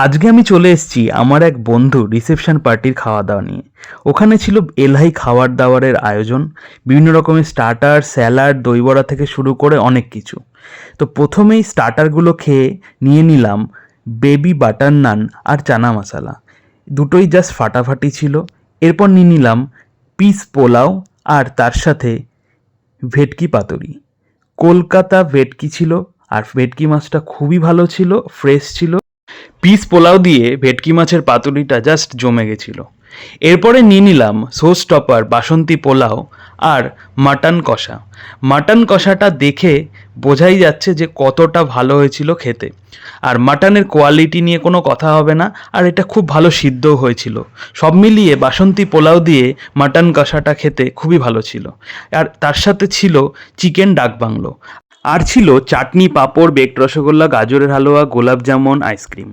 আজকে আমি চলে এসেছি আমার এক বন্ধু রিসেপশন পার্টির খাওয়া দাওয়া নিয়ে। ওখানে ছিল এলাহি খাবার দাবারের আয়োজন, বিভিন্ন রকমের স্টার্টার, স্যালাড, দই বড়া থেকে শুরু করে অনেক কিছু। তো প্রথমেই স্টার্টারগুলো খেয়ে নিয়ে নিলাম বেবি বাটার নান আর চানা মশালা, দুটোই জাস্ট ফাটাফাটি ছিল। এরপর নিয়ে নিলাম পিস পোলাও আর তার সাথে ভেটকি পাতুরি। কলকাতা ভেটকি ছিল, আর ভেটকি মাছটা খুবই ভালো ছিল, ফ্রেশ ছিল। পিস পোলাও দিয়ে ভেটকি মাছের পাতুরিটা জাস্ট জমে গেছিল। এরপরে নিয়ে নিলাম শো স্টপার বাসন্তী পোলাও আর মাটন কষা। মাটন কষাটা দেখে বোঝাই যাচ্ছে যে কতটা ভালো হয়েছিল খেতে। আর মাটনের কোয়ালিটি নিয়ে কোনো কথা হবে না, আর এটা খুব ভালো সিদ্ধও হয়েছিল। সব মিলিয়ে বাসন্তী পোলাও দিয়ে মাটন কষাটা খেতে খুবই ভালো ছিল। আর তার সাথে ছিল চিকেন ডাক বাংলো, আর ছিল চাটনি, পাঁপড়, বেকড রসগোল্লা, গাজরের হালুয়া, গোলাপ জামুন, আইসক্রিম।